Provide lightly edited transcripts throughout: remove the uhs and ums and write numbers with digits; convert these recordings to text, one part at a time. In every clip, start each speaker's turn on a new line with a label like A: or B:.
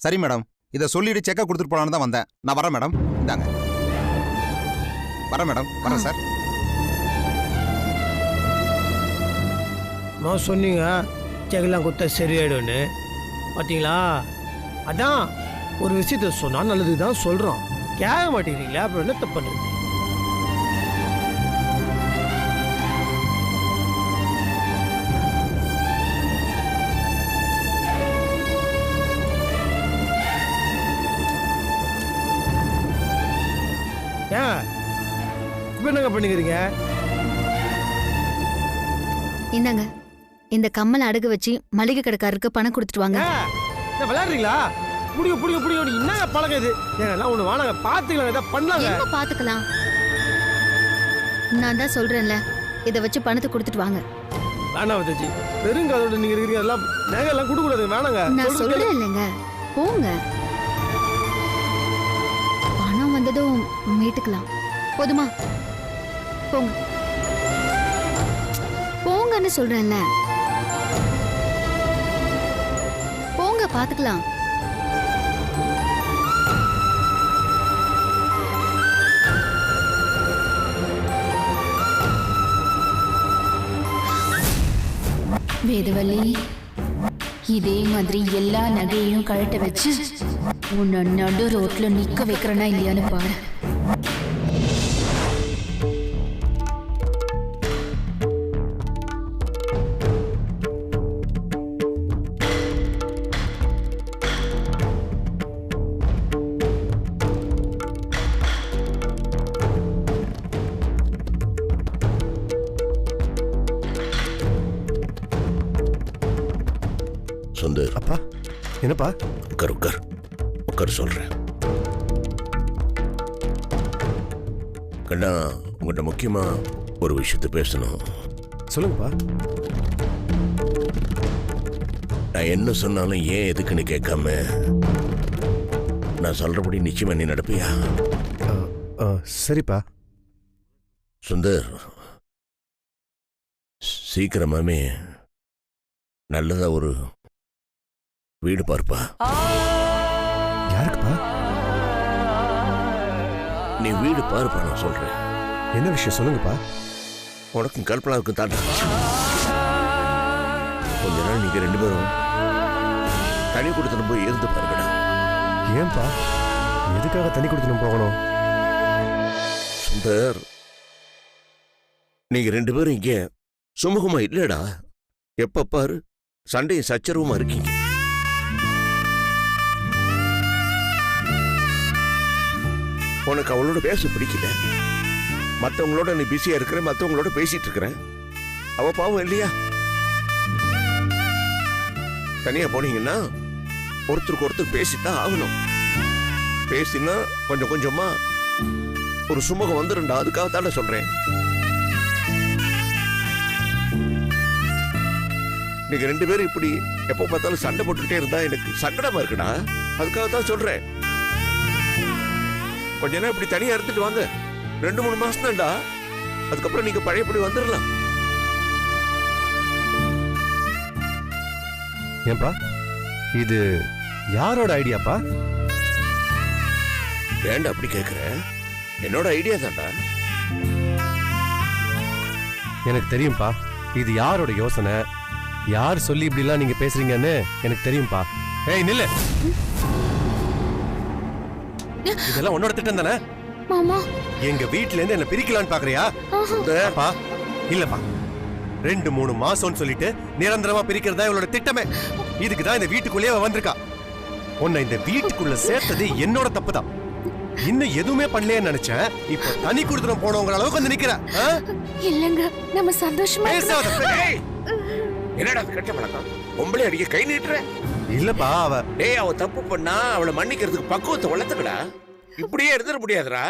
A: சரி மேடம், இதை சொல்லிட்டு செக்கப் கொடுத்துட்டு போலான்னு தான் வந்தேன். நான் வரேன் மேடம். இந்தாங்க. வரேன் மேடம். வரேன் சார்.
B: சொன்னீங்க செக்கெல்லாம் கொடுத்தா சரியாயிடும்னு. பார்த்தீங்களா, அதான் ஒரு விஷயத்த சொன்னா நல்லது தான் சொல்றோம். கேட்க மாட்டேங்கிறீங்களா? அப்புறம் என்ன தப்பு பண்ணுறது? ஏன் இப்போ என்னங்க பண்ணிக்கிறீங்க?
C: இந்தாங்க, இந்த கம்மல் அடகு வச்சு மளிகை கடைக்காரருக்கு பணம் கொடுத்துட்டு வாங்க.
B: என்ன விளையாடுறீங்களா? புடிங்க புடிங்க புடிங்க. என்ன பழக்கம் இது? எல்லாம் ஒண்ணு வாங்க பாத்துக்கலாம், ஏதாவது பண்ணலாங்க.
C: என்ன பாத்துக்கலாம்? நான் தான் சொல்றேன்ல, இதை வச்சு பணத்தை கொடுத்துட்டு வாங்க.
B: வேணாம் வதச்சி, பெருங்காதோட நீங்க இருக்கீங்க. எல்லாம் நகை எல்லாம் கொடுக்க கூடாது. வேணாங்க.
C: நான் சொல்றேன் இல்லைங்க, போங்க. பணம் வந்ததும் மீட்டுக்கலாம். போதுமா? போங்க போங்கன்னு சொல்றேன்ல. போங்க, பாத்துக்கலாம்.
D: வேதவல்லி, இதே மாதிரி எல்லா நகையையும் கழட்ட வச்சு உன்னை நடு ரோட்ல நிக்க வைக்கிறனா இல்லையான்னு பாரு.
E: சுந்தர்.
F: அப்பா, என்னப்பா?
E: உட்கார் உட்கார் உட்கார் சொல்றேன். கண்ணா, உங்கள்கிட்ட முக்கியமா ஒரு விஷயத்த பேசணும்.
F: சொல்லுங்கப்பா.
E: நான் என்ன சொன்னாலும் ஏன் எதுக்குன்னு கேட்காம நான் சொல்றபடி நிச்சயமா நீ நடப்பியா?
F: சரிப்பா.
E: சுந்தர், சீக்கிரமாமே நல்லதா ஒரு வீடு பார்ப்பா.
F: யாருக்குப்பா?
E: நீ வீடு பார்ப்பா, நான் சொல்றேன்.
F: என்ன விஷயம் சொல்லுங்கப்பா.
E: உனக்கும் கல்பனாவுக்கும் தாண்டா. கொஞ்ச நாள் நீங்க ரெண்டு பேரும் தனி கொடுத்துட்டு போய் இருந்து பாருங்கடா.
F: ஏன்பா, எதுக்காக தனி கொடுத்துட்டு போகணும்?
E: சுந்தர், நீங்க ரெண்டு பேரும் இங்க சுமூகமா இல்லடா. எப்ப பாரு சண்டையும் சச்சரவுமா இருக்கீங்க. உனக்கு அவளோட பேச பிடிக்கல. மற்றவங்களோட நீ பிஸியா இருக்கிற, மற்றவங்களோட பேசிட்டு இருக்கிற. அவ பாவம் இல்லையா? தனியா போனீங்கன்னா ஒருத்தருக்கு ஒருத்தர் பேசித்தான் ஆகணும். பேசினா கொஞ்சம் கொஞ்சமா ஒரு சுமூகம் வந்துருண்டா. அதுக்காக தானே சொல்றேன். நீங்க ரெண்டு பேரும் இப்படி எப்ப பார்த்தாலும் சண்டை போட்டுக்கிட்டே இருந்தா எனக்கு சங்கடமா இருக்குடா. அதுக்காக தான் சொல்றேன். கொஞ்ச நேரம் இப்படி தனியா இருந்துட்டு வாங்க. 2-3 மாசம் தான்டா. அதுக்கப்புறம் நீங்க பழையபடி வந்துடலாம்.
F: ஏன்பா, இது யாரோட ஐடியாப்பா?
E: ஏன்டா அப்படி கேக்குற? என்னோட ஐடியா தான்டா.
F: எனக்கு தெரியும்பா, இது யாரோட யோசனை, யார் சொல்லி இப்படிலாம் நீங்க பேசுறீங்கன்னு எனக்கு தெரியும்பா. ஏய் நில்லு. இதெல்லாம் உன்னோட திட்டம் தானே?
C: மாமா,
F: எங்க வீட்ல இருந்து என்ன பிரிக்கலான்னு பாக்குறியா? இல்லப்பா, இல்லப்பா. 2-3 மாசம்னு சொல்லிட்டு நிரந்தரமா பிரிக்கிறதா இவளோட திட்டமே. இதுக்குதான் இந்த வீட்டுக்குள்ளேயே வந்திருக்கா. உன்னை இந்த வீட்டுக்குள்ள சேர்த்தது என்னோட தப்பு தான். இன்னும் எதுவுமே பண்ணலையேன்னு நினைச்சேன். இப்போ தனி கொடுத்துட்டு போனவங்க அளவுக்கு வந்து நிக்கிற.
D: இல்லங்க, நம்ம சந்தோஷமா
E: என்னடா கெட்ட பழக்கம்? பொம்பளை அடிக்க கை நீட்டுற?
F: இல்லப்பா,
E: அவ தப்பு பண்ணா அவளை மன்னிக்கிறதுக்கு பக்குவத்தை வளர்த்துக்கடா. இப்படியே இருந்துட முடியாதுடா.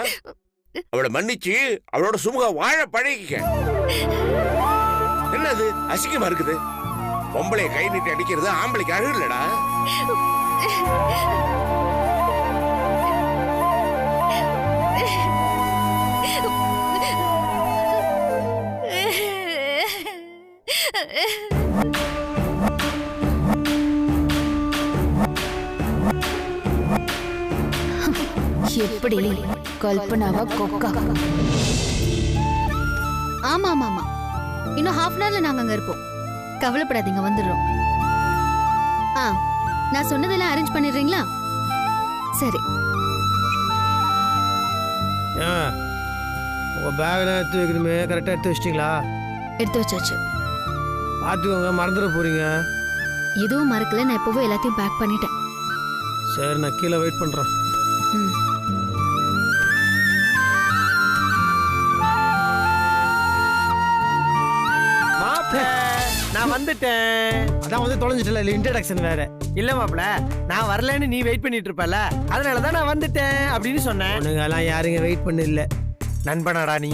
E: அவளை மன்னிச்சு அவளோட சுமூக வாழ பழகிக்க. என்னது அசிங்கமா இருக்குது? பொம்பளைய கை நீட்டி அடிக்கிறது ஆம்பளைக்கு அழகு இல்லடா.
D: எப்படி கல்பனாவா கொக்கா?
C: ஆமா ஆமா ஆமா, இன்னும் ஹாஃப் அன் ஹவர்ல நாங்க அங்க இருப்போம். கவலைப்படாதீங்க, வந்துடுறோம். நான் சொன்னதெல்லாம் அரேஞ்ச் பண்ணிடுறீங்களா? சரி.
B: உங்க பேக்லாம் எடுத்து வைக்கணுமே, கரெக்டாக எடுத்து வச்சிட்டிங்களா?
C: எடுத்து வச்சாச்சு.
B: பார்த்துக்கோங்க, மறந்துட போறீங்க.
C: எதுவும் மறக்கல, நான் இப்போவே எல்லாத்தையும் பேக் பண்ணிட்டேன்.
B: சரி, நான் கீழே வெயிட் பண்றேன்.
G: நான் வந்துட்டேன்.
B: அதான் வந்து தொலைஞ்சிட்டல, இல்லை இன்ட்ரடக்ஷன் வேற.
G: இல்ல மாப்பிள, நான் வரலன்னு நீ வெயிட் பண்ணிட்டு இருப்பல, அதனாலதான் நான் வந்துட்டேன் அப்படின்னு சொன்னேன்.
B: உனங்க எல்லாம் யாருங்க வெயிட் பண்ண இல்ல.
G: நண்பனாடா நீ?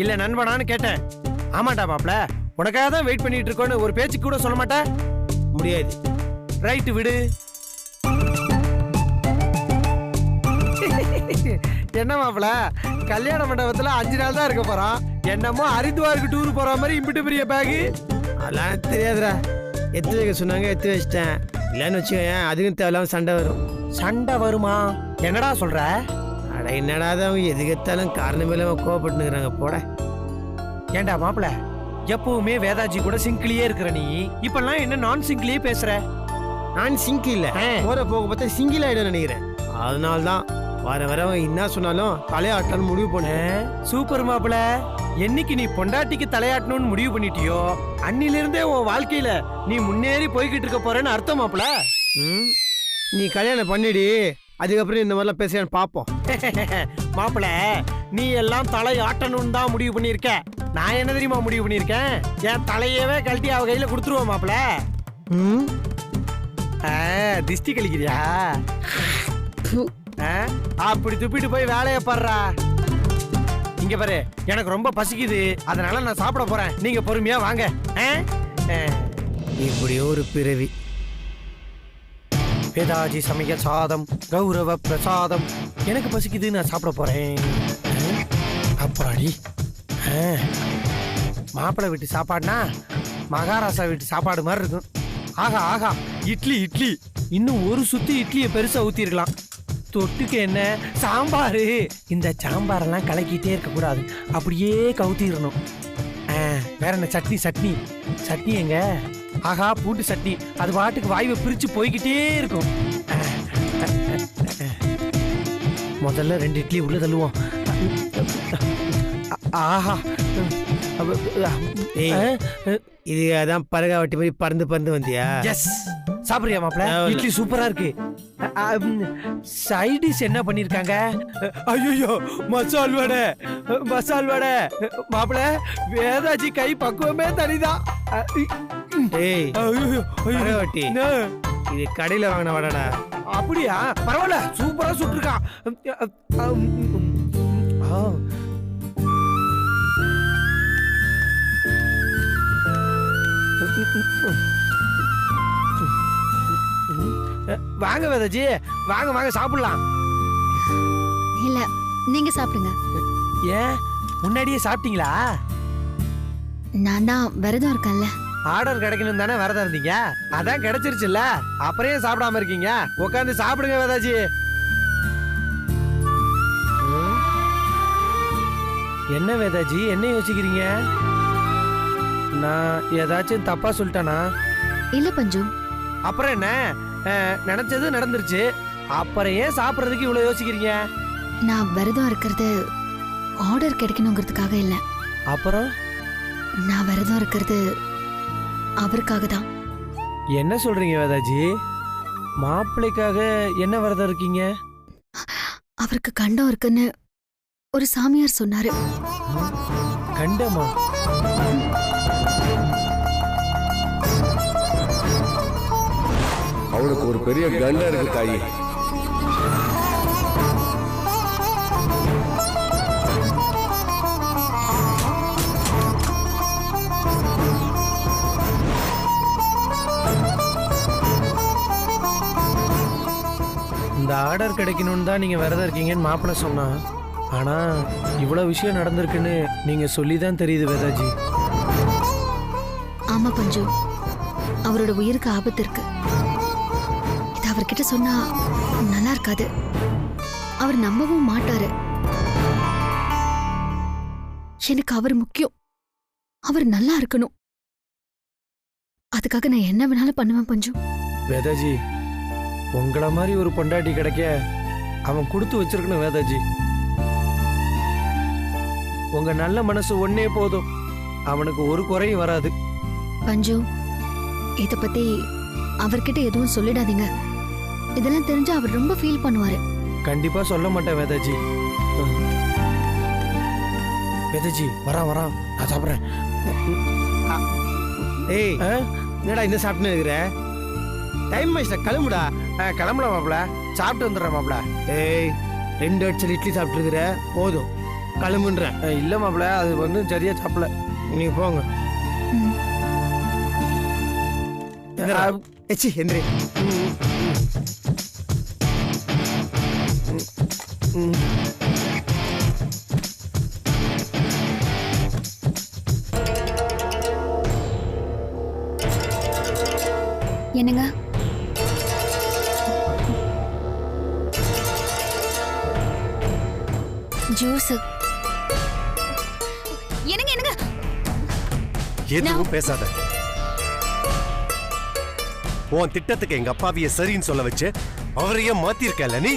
G: இல்ல நண்பனான்னு கேட்டேன். ஆமாட்டா மாப்பிள, உனக்காக தான் வெயிட் பண்ணிட்டு இருக்கோன்னு ஒரு பேச்சு கூட சொல்ல மாட்டேன்.
B: முடியாது.
G: ரைட்டு, விடு. என்ன மாப்பிள, கல்யாண மண்டபத்துல 5 நாள் தான் இருக்க போறான். என்னமோ ஹரித்வாருக்கு டூர் போற மாதிரி இம்பிட்டு பெரிய பேகு.
B: அதெல்லாம் தெரியாதுடா. எடுத்து வைக்க சொன்னாங்க, எடுத்து வச்சிட்டேன். இல்லைன்னு வச்சுக்கோங்க, அதுக்கும் தேவையில்லாம சண்டை வரும்.
G: சண்டை வருமா? என்னடா சொல்ற?
B: அட என்னடா, அவங்க எதுக்கு எடுத்தாலும் காரணமே இல்லாம கோவப்பட்டுக்கிறாங்க. போட.
G: ஏண்டா மாப்பிள, எப்பவுமே வேதாஜி கூட சிங்கிலேயே இருக்கிற நீ இப்பெல்லாம் என்ன நான் சிங்கிலேயே பேசுற?
B: நான் சிங்கி இல்ல, போற போக பார்த்தா சிங்கிள் ஆயிடும் நினைக்கிறேன். அதனால்தான் வர வரவங்க என்ன சொன்னாலும் தலையாட்டன்னு முடிவு பண்ணேன்.
G: சூப்பர் மாப்பிள. என்னைக்கு நீ பொண்டாட்டிக்கு தலையாட்டணும்னு முடிவு பண்ணிட்டியோ அன்னிலிருந்தே உன் வாழ்க்கையில நீ முன்னேறி போய்கிட்டு இருக்க போறேன்னு அர்த்தம் மாப்பிள.
B: நீ கல்யாணம் பண்ணிடி, அதுக்கப்புறம் இந்த மாதிரிலாம் பேசுறேன்னு பாப்போம்.
G: மாப்பிள, நீ எல்லாம் தலையாட்டணும்னு தான் முடிவு பண்ணிருக்க. நான் என்ன தெரியுமா முடிவு பண்ணிருக்கேன்? என் தலையவே கழட்டி அவ கையில கொடுத்துருவோம் மாப்பிள. திஷ்டி கழிக்கிறியா? அப்படி துப்பிட்டு போய் வேலைய பாடுறா. இங்க பாரு, எனக்கு ரொம்ப பசிக்குது, அதனால நான் சாப்பிட போறேன். நீங்க பொறுமையா வாங்க.
B: இப்படியோ ஒரு பிறவி.
G: வேதாஜி சமையல் சாதம், கௌரவ பிரசாதம். எனக்கு பசிக்குது, நான் சாப்பிட போறேன். அப்பாடி, மாப்பிள்ளை வீட்டு சாப்பாடுனா மகாராஷ்டிரா வீட்டு சாப்பாடு மாதிரி இருக்கும். ஆகா ஆகா, இட்லி இட்லி. இன்னும் ஒரு சுத்தி இட்லியை பெருசா ஊத்திருக்கலாம். தொட்டுக்கு என்ன சாம்பாரு. இந்த சாம்பாரெல்லாம் கலக்கிட்டே இருக்க கூடாது, அப்படியே கவுத்திடணும். வேற என்ன? சட்னி சட்னி சட்னி எங்க? ஆகா, பூண்டு சட்னி. அது பாட்டுக்கு வாய்வை பிரிச்சு போய்கிட்டே இருக்கும். முதல்ல 2 இட்லி உள்ள தள்ளுவோம். ஆஹா,
B: இது அதான் பரகாவட்டி மாதிரி பறந்து பறந்து வந்தியா?
G: எஸ். சாப்பிடுறியா மாப்பிள? இட்லி சூப்பரா இருக்கு. சைடிஷ் என்ன பண்ணிருக்காங்க? ஐயோ, மசால் வடை. மசால் வடை மாப்பிள, வேதாஜி கை பக்குவமே தனிதான்.
B: பரகாவட்டி, இது கடையில வாங்கின வடடா.
G: அப்படியா? பரவாயில்ல, சூப்பரா சுட்டுருக்கான். வாங்க வேதாஜி, வாங்க வாங்க சாப்பிடலாம்.
C: இல்ல, நீங்க சாப்பிடுங்க.
G: ஏன், முன்னாடியே சாப்பிட்டீங்களா?
C: நான் தான் விரதம் இருக்கேன்ல.
G: ஆர்டர் கிடைக்கணும் தானே விரதம் இருந்தீங்க, அதான் கிடைச்சிருச்சுல்ல, அப்புறம் ஏன் சாப்பிடாம இருக்கீங்க? உட்காந்து சாப்பிடுங்க வேதாஜி. என்ன வேதாஜி, என்ன யோசிக்கிறீங்க? நான் ஏதாச்சும் தப்பா சொல்லிட்டேனா?
C: இல்ல பஞ்சு.
G: அப்புறம் என்ன, நினைச்சது நடந்துருச்சு, அப்புறம் ஏன் சாப்பிடுறதுக்கு இவ்வளவு யோசிக்கிறீங்க?
C: நான் விரதம் இருக்கிறது ஆர்டர் கிடைக்கணுங்கிறதுக்காக இல்ல.
G: அப்புறம்
C: நான் விரதம் இருக்கிறது அவருக்காக தான்.
G: என்ன சொல்றீங்க வேதாஜி? மாப்பிள்ளைக்காக என்ன விரதம் இருக்கீங்க?
C: அவருக்கு கண்டம் இருக்குன்னு ஒரு சாமியார் சொன்னாரு.
G: கண்டமா?
E: அவனுக்கு ஒரு பெரிய கண்டம் இருக்கு தாயி.
G: இந்த ஆர்டர் கிடைக்கணும்னு தான் நீங்க விரதம் இருக்கீங்கன்னு மாப்பிள்ளை சொன்னா, ஆனா இவ்வளவு விஷயம் நடந்திருக்குன்னு நீங்க சொல்லிதான் தெரியுது வேதாஜி.
C: ஆமா பஞ்சு, அவரோட உயிருக்கு ஆபத்து இருக்கு. இது அவர்கிட்ட சொன்னா நல்லா இருக்காது. அவர் நம்பவும் மாட்டாரு. எனக்கு அவர் முக்கியம். அவர் நல்லா இருக்கணும். அதுக்காக நான் என்ன வேணாலும் பண்ணுவேன் பஞ்சு.
G: வேதாஜி, உங்கள மாதிரி ஒரு பொண்டாட்டி கிடைக்க அவன் கொடுத்து வச்சிருக்கணும் வேதாஜி. உங்க நல்ல மனசு ஒன்னே போதும், அவனுக்கு ஒரு குறையும் வராது.
C: பஞ்சு, இத பத்தி அவர்கிட்ட எதுவும் சொல்லிடாதீங்க. இதெல்லாம் தெரிஞ்சு அவர் ரொம்ப ஃபீல் பண்ணுவாரு.
G: கண்டிப்பா சொல்ல மாட்டேன் வேதாஜி. வேதாஜி, வரான் நான் சாப்பிட்றேன்.
B: ஏய், என்னடா இந்த சாப்பிட்டுன்னு இருக்கிற? டைம் ஆயிடுச்சா, கிளம்புடா.
G: கிளம்பலாம் மாப்பிள, சாப்பிட்டு வந்துடுறேன் மாப்பிள.
B: ஏய், 2 அடிச்சல் இட்லி சாப்பிட்டு இருக்கிற, போதும் கிளம்புன்றேன்.
G: இல்ல மாப்பிள, அது வந்து சரியா சாப்பிடல.
B: நீங்க போங்க. எச்சி எந்திரி.
D: என்னங்க? ஜூஸ். என்னங்க என்னங்க?
F: எதுவும் பேசாத. உன் திட்டத்துக்கு எங்க அப்பாவிய சரின்னு சொல்ல வச்சு அவரையே மாத்திருக்கல நீ.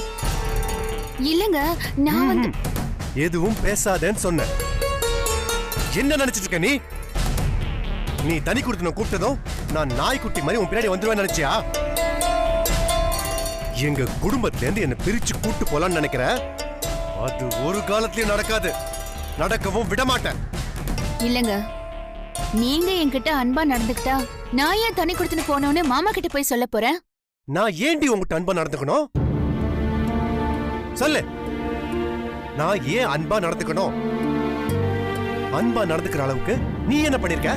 D: இல்லங்க, நான் வந்து
F: எதுவும் பேசாதேன்னு சொன்ன. என்ன நினைச்சிட்டு இருக்க நீ? நீ தனி கொடுத்து கூப்பிட்டதும் நான் நாய்க்குட்டி மாதிரி உன் பின்னாடி வந்துருவேன் நினைச்சியா? எங்க குடும்பத்துல இருந்து என்ன பிரிச்சு கூட்டு போலான்னு நினைக்கிற? அது ஒரு காலத்திலயும் நடக்காது, நடக்கவும் விட மாட்டேன்.
D: இல்லங்க, நீங்க என்கிட்ட அன்பா நடந்துக்கிட்டா நான் ஏன் தனி கொடுத்துன்னு போனோன்னு மாமா கிட்ட போய் சொல்ல போறேன்?
F: நான் ஏண்டி உங்ககிட்ட அன்பா நடந்துக்கணும்? சொல்லு. நான் ஏன் அன்பா நடந்துக்கணும்? அன்பா நடந்துக்கிற அளவுக்கு நீ என்ன பண்ணிருக்க?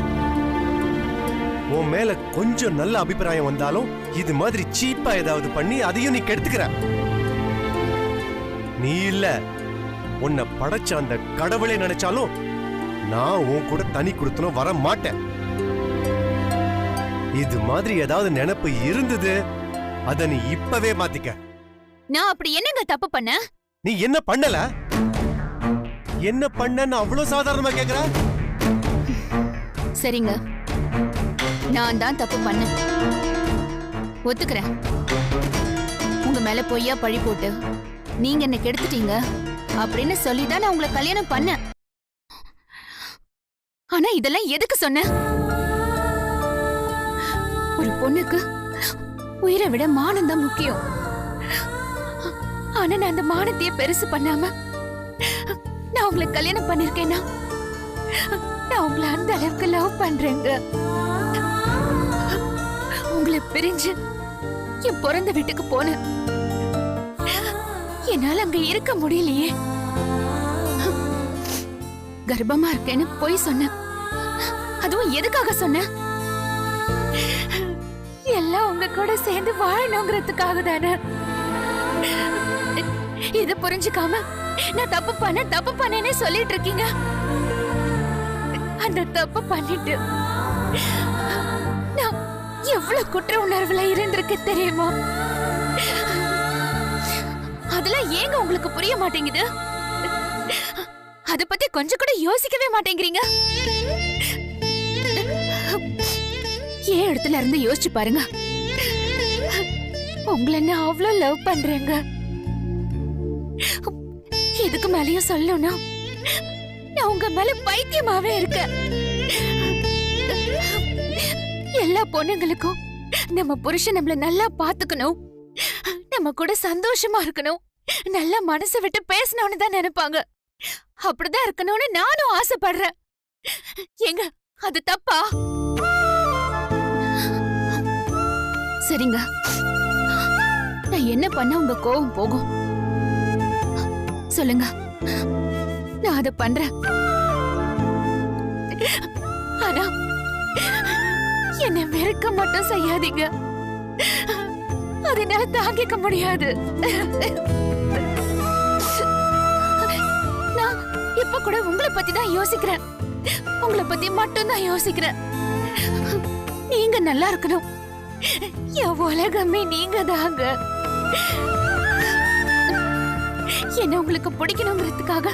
F: உன் மேல கொஞ்சம் நல்ல அபிப்பிராயம் வந்தாலும் இது மாதிரி சீப்பா ஏதாவது பண்ணி அதையும் நீ கெடுத்துக்கிற. நீ இல்ல, உன்னை படைச்ச அந்த கடவுளே நினைச்சாலும் நான் உன் கூட தனி கொடுத்தனும் வர மாட்டேன். இது மாதிரி ஏதாவது நினைப்பு இருந்தது, அத நீ இப்பவே மாத்திக்க.
D: நான் அப்படி என்னங்க தப்பு பண்ண?
F: நீ என்ன பண்ணல? என்ன பண்ணன்னு அவ்வளவு சாதாரணமா கேக்குற?
D: சரிங்க, நான் தான் தப்பு பண்ணேன், ஒத்துக்கிறேன். உங்க மேல பொய்யா பழி போட்டு நீங்க என்ன கெடுத்துட்டீங்க அப்படின்னு சொல்லிதான் நான் உங்களை கல்யாணம் பண்ணேன். ஆனா இதெல்லாம் எதுக்கு சொன்ன? ஒரு பொண்ணுக்கு உயிரை விட மானம் தான் முக்கியம். ஆனா நான் அந்த மானத்தையே பெருசு பண்ணாம நான் உங்களை கல்யாணம் பண்ணிருக்கேன்னா நான் உங்களை அந்த அளவுக்கு லவ் பண்றேங்க. உங்களை பிரிஞ்சு என் பிறந்த வீட்டுக்கு போனேன். என்னால அங்க இருக்க முடியலையே. கர்ப்பமா இருக்கேன்னு போய் சொன்னேன். அதுவும் எதுக்காக சொன்ன? எல்லாம் உங்க கூட சேர்ந்து வாழணுங்கிறதுக்காக தானே. இத புரிஞ்சுக்காம நான் தப்பு பண்ணேன்னு சொல்லிட்டு இருக்கீங்க. அந்த தப்பு பண்ணிட்டு நான் எவ்வளவு குற்ற உணர்வுல இருந்திருக்கு தெரியுமா? அதெல்லாம் ஏங்க உங்களுக்கு புரிய மாட்டேங்குது? அத பத்தி கொஞ்சம் கூட யோசிக்கவே மாட்டேங்கிறீங்க. ஏன் இடத்துல இருந்து யோசிச்சு பாருங்க. உங்களை நான் அவ்வளவு லவ் பண்றேங்க. இதுக்கு மேலயும் சொல்லணும்னா நான் உங்க மேல பைத்தியமாவே இருக்கேன். எல்லா பொண்ணுங்களுக்கும் நம்ம புருஷன் நம்மள நல்லா பாத்துக்கணும், நம்ம கூட சந்தோஷமா இருக்கணும், நல்லா மனசை விட்டு பேசணும்னு தான் நினைப்பாங்க. அப்படிதான் இருக்கணும்னு நானும் ஆசைப்படுறேன். ஏங்க அது தப்பா? சரிங்க, நான் என்ன பண்ண உங்க கோவம் போகும் சொல்லுங்க, நான் அதை பண்றேன். ஆனா என்ன வெறுக்க மட்டும் செய்யாதீங்க, அதனால தாங்கிக்க முடியாது. நான் இப்ப கூட உங்களை பத்தி தான் யோசிக்கிறேன், உங்களை பத்தி மட்டும் தான் யோசிக்கிறேன். நீங்க நல்லா இருக்கணும், என் உலகமே நீங்க தாங்க. என்ன உங்களுக்கு பிடிக்கணுங்கிறதுக்காக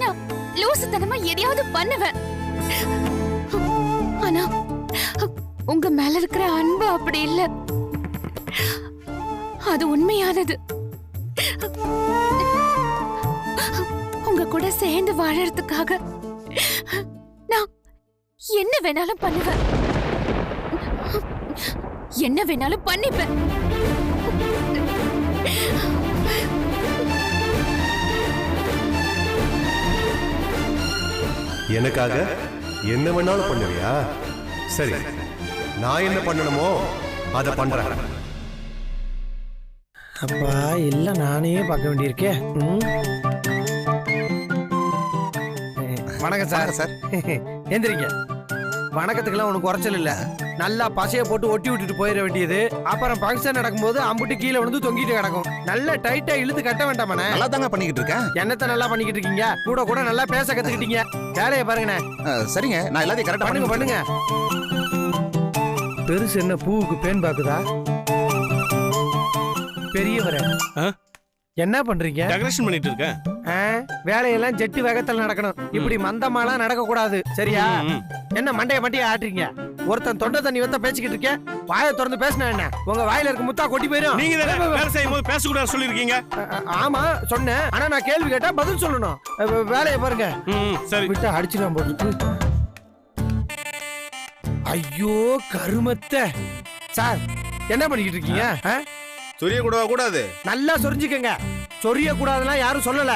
D: நான் லூசுத்தனமா எதையாவது பண்ணுவேன். ஆனா உங்க மேல இருக்கிற அன்பு அப்படி இல்ல, அது உண்மையானது. உங்க கூட சேர்ந்து வாழறதுக்காக நான் என்ன வேணாலும் பண்ணுவேன், என்ன வேணாலும் பண்ணிப்பேன்.
F: எனக்காக என்ன வேணாலும் பண்ணுவியா? சரி, நான் என்ன பண்ணணுமோ அதை பண்றேன்.
G: அப்பா எல்லாம் நானே பார்க்க வேண்டியிருக்கே. வணக்கம் சார்.
A: சார்
G: எந்திரிங்க. வணக்கத்துக்கெல்லாம் உனக்கு குறைச்சல் இல்ல. நல்லா பசைய போட்டு ஒட்டி விட்டுட்டு போயிட வேண்டியது. அப்புறம் ஃபங்க்ஷன் நடக்கும்போது அம்புட்டு கீழே விழுந்து தொங்கிட்டு கிடக்கும். நல்லா டைட்டா இழுத்து கட்ட வேண்டாமண்ணே.
A: நல்லா தாங்க பண்ணிக்கிட்டு இருக்கேன்.
G: என்னத்த நல்லா பண்ணிக்கிட்டு இருக்கீங்க? கூட கூட நல்லா பேச கத்துக்கிட்டீங்க. வேலையை பாருங்கண்ணே.
A: சரிங்க, நான் எல்லாத்தையும் கரெக்டா
G: பண்ணுங்க பண்ணுங்க. பெருசு என்ன பூவுக்கு பேன் பாக்குதா? பெரியவரே என்ன பண்றீங்க?
H: டெக்கரேஷன் பண்ணிட்டு இருக்கேன்.
G: வேலையெல்லாம் ஜெட்டு வேகத்துல நடக்கணும். இப்படி மந்தமாலாம் நடக்க கூடாது, சரியா? என்ன மண்டைய ஆட்டுறீங்க? ஒருத்தன் தொண்டை தண்ணி வத்த பேசிக்கிட்டு இருக்கேன், வாயை திறந்து பேசினா என்ன? உங்க வாயில இருக்க முத்தா கொட்டி போயிடும்.
H: நீங்க வேலை செய்யும் போது பேசக்கூடாது சொல்லிருக்கீங்க.
G: ஆமா சொன்னேன், ஆனா நான் கேள்வி கேட்டா பதில் சொல்லணும். வேலையை பாருங்க.
H: சரி,
G: விட்டா அடிச்சுதான் போட்டு. ஐயோ கருமத்தை. சார் என்ன பண்ணிக்கிட்டு இருக்கீங்க?
H: சொரிய கூடவா கூடாது?
G: நல்லா சொரிஞ்சுக்கங்க. சொரிய கூடாதுன்னா யாரும் சொல்லல.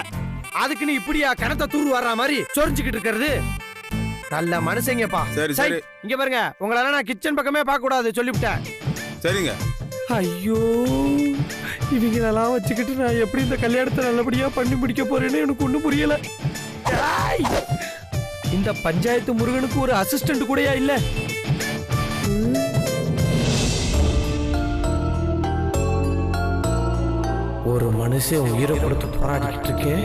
G: அதுக்கு நீ இப்படியா கணத்தை தூர் வர்ற மாதிரி சொரிஞ்சுக்கிட்டு இருக்கிறது? நல்ல மனுஷங்கப்பா.
H: சரி சரி,
G: இங்க பாருங்க, உங்களால நான் கிச்சன் பக்கமே பார்க்க கூடாது சொல்லிவிட்டேன்.
H: சரிங்க.
G: ஐயோ இவங்களெல்லாம் வச்சுக்கிட்டு நான் எப்படி இந்த கல்யாணத்தை நல்லபடியா பண்ணி முடிக்க போறேன்னு எனக்கு ஒண்ணும் புரியல. இந்த பஞ்சாயத்து முருகனுக்கு ஒரு அசிஸ்டன்ட் கூடயா இல்ல? ஒரு மனுஷன் உயிரை கொடுத்து போராடிக்கிட்டு இருக்கேன்.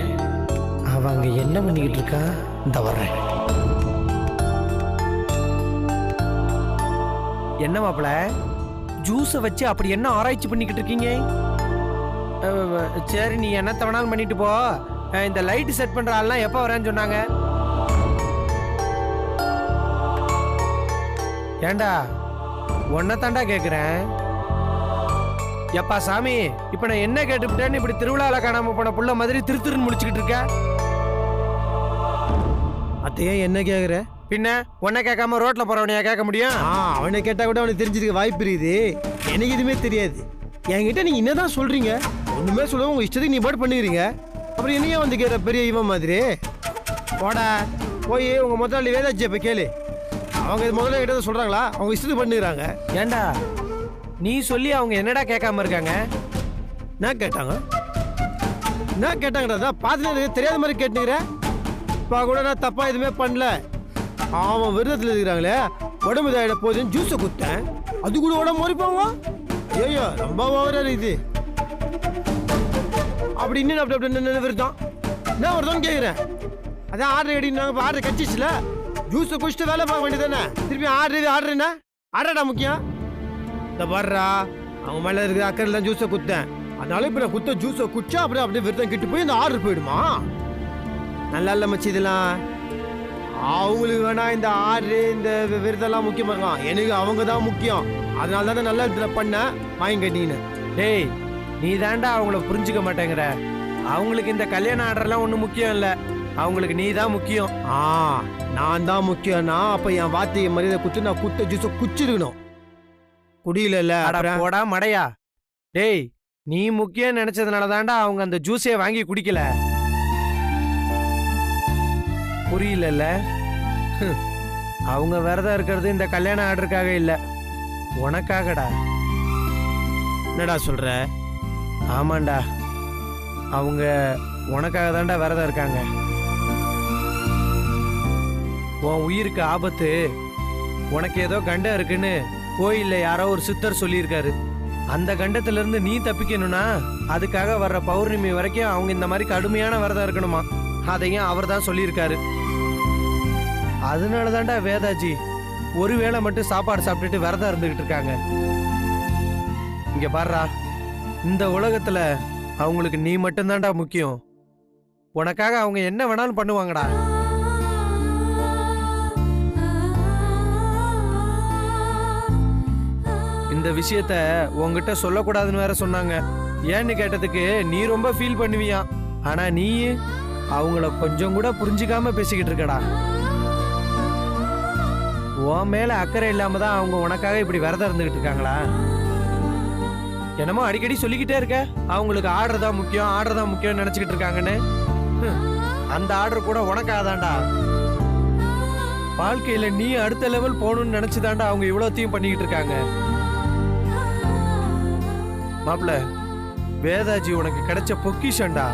G: அவங்க என்ன பண்ணிக்கிட்டு இருக்கா? இந்த வர்றேன். என்ன மாப்பிள, ஜூஸை வச்சு அப்படி என்ன ஆராய்ச்சி பண்ணிக்கிட்டு இருக்கீங்க? சரி, நீ என்ன தவணாலும் பண்ணிட்டு போ. இந்த லைட் செட் பண்ற ஆள்லாம் எப்ப வரேன்னு சொன்னாங்க? ஏண்டா உன்னை தாண்டா கேக்குறேன். எப்பா சாமி, இப்ப நான் என்ன கேட்டுவிட்டேன்னு இப்படி திருவிழால காணாம போன புள்ள மாதிரி திருன்னு முடிச்சுக்கிட்டு இருக்க?
B: அத்தையே என்ன கேக்குற?
G: பின்ன உன்னை கேட்காம ரோட்ல போறவனையா கேட்க முடியும்?
B: அவனை கேட்டா கூட அவனுக்கு தெரிஞ்சிருக்க வாய்ப்பு இருக்குது. எனக்கு எதுவுமே தெரியாது. என்கிட்ட நீங்க என்னதான் சொல்றீங்க? ஒண்ணுமே சொல்ல உங்க இஷ்டத்துக்கு நீ பாட்டு பண்ணுகிறீங்க. அப்புறம் என்னையே வந்து கேட்ற பெரிய இவன் மாதிரி? போடா போய் உங்க முதலாளி வேதாஜி இப்ப கேளு. அவங்க முதல்ல கிட்ட சொல்றாங்களா? அவங்க இஷ்டத்துக்கு பண்ணுறாங்க.
G: ஏண்டா நீ சொல்லி அவங்க என்னடா கேட்காம இருக்காங்க?
B: நான் கேட்டாங்க நான் கேட்டாங்கடா பார்த்துட்டு தெரியாத மாதிரி கேட்டுக்கிறேன். இப்போ கூட நான் தப்பா எதுவுமே பண்ணல. அவன் விரதத்தில் இருக்கிறாங்களே, உடம்பு இதாயிட போதுன்னு ஜூஸை குத்தேன். அது கூட உடம்பு மறிப்பாங்க. ஐயோ ரொம்ப ஓவரா இது. அப்படி இன்னும் அப்படி விருத்தம் என்ன ஒருத்தவங்க கேட்குறேன். அதான் ஆர்டர் கேட்டீங்க, ஆர்டர் கட்சிச்சுல ஜூஸை குடிச்சிட்டு வேலை பார்க்க வேண்டியதானே? திருப்பி ஆர்டர் என்ன ஆர்டர்டா முக்கியம்? இந்த வர்றா அவங்க மேலே இருக்கிற அக்கறையில் தான் ஜூஸை குத்தேன். அதனால இப்போ நான் குத்த ஜூஸை குடிச்சா அப்படியே விரதம் கிட்டு போய் இந்த ஆர்டர் போயிடுமா? நல்லா இல்லை மச்சி இதெல்லாம். அவங்களுக்கு வேணா இந்த ஆர்டரு இந்த விரதம்லாம் முக்கியமாக இருக்கான். எனக்கு அவங்க தான் முக்கியம். அதனால தான் நல்ல இதில் பண்ண வாங்கி கட்டின்னு.
G: டேய் நீ தாண்டா அவங்கள புரிஞ்சுக்க மாட்டேங்கிற. அவங்களுக்கு இந்த கல்யாண ஆர்டர்லாம் ஒன்றும் முக்கியம் இல்லை. அவங்களுக்கு நீ தான் முக்கியம்.
B: நான் தான் முக்கியம்னா அப்போ என் வார்த்தையை மரியாதை குத்து நான் குத்த ஜூஸை குச்சிருக்கணும். குடியில
G: போடா மடையா. டேய் நீ முக்கியம் நினைச்சதுனால தாண்டா அவங்க அந்த ஜூஸே வாங்கி குடிக்கல. புரியல? அவங்க விரதம் இருக்கிறது இந்த கல்யாண ஆர்டருக்காக இல்ல, உனக்காகடா.
B: என்னடா சொல்ற?
G: ஆமாண்டா, அவங்க உனக்காக தாண்டா விரதம் இருக்காங்க. உன் உயிருக்கு ஆபத்து, உனக்கு ஏதோ கண்டம் இருக்குன்னு கோயில்ல யாரோ ஒரு சித்தர் சொல்லியிருக்காரு. அந்த கண்டத்துல இருந்து நீ தப்பிக்கணும்னா அதுக்காக வர்ற பௌர்ணமி வரைக்கும் அவங்க இந்த மாதிரி கடுமையான விரதம் இருக்கணுமா. அதையும் அவர் தான் சொல்லியிருக்காரு. அதனால தாண்டா வேதாஜி ஒருவேளை மட்டும் சாப்பாடு சாப்பிட்டுட்டு விரதம் இருந்துகிட்டு இருக்காங்க. இங்க பாருடா, இந்த உலகத்துல அவங்களுக்கு நீ மட்டும்தான்டா முக்கியம். உனக்காக அவங்க என்ன வேணாலும் பண்ணுவாங்கடா. இந்த விஷயத்த உன்கிட்ட சொல்லக்கூடாதுன்னு வேற சொன்னாங்க. ஏன்னு கேட்டதுக்கு நீ ரொம்ப ஃபீல் பண்ணுவியா, ஆனா நீ அவங்கள கொஞ்சம் கூட புரிஞ்சுக்காம பேசிக்கிட்டு இருக்கடா. உன் மேல அக்கறை இல்லாம தான் அவங்க உனக்காக இப்படி விரதம் இருந்துகிட்டு இருக்காங்களா? என்னமோ அடிக்கடி சொல்லிக்கிட்டே இருக்க அவங்களுக்கு ஆர்டர் தான் முக்கியம், ஆர்டர் தான் முக்கியம் நினைச்சுக்கிட்டு இருக்காங்கன்னு. அந்த ஆர்டர் கூட உனக்காதான்டா. வாழ்க்கையில நீ அடுத்த லெவல் போகணும்னு நினைச்சுதான்டா அவங்க இவ்வளோத்தையும் பண்ணிக்கிட்டு இருக்காங்க. மாப்பிள்ள, வேதாஜி உனக்கு கிடைச்ச பொக்கிஷன்டா.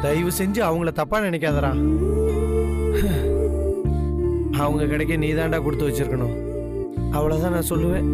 G: தயவு செஞ்சு அவங்கள தப்பா நினைக்காதடா. அவங்க கிடைக்க நீ தான்டா கொடுத்து வச்சிருக்கணும். அவ்வளவுதான் நான் சொல்லுவேன்.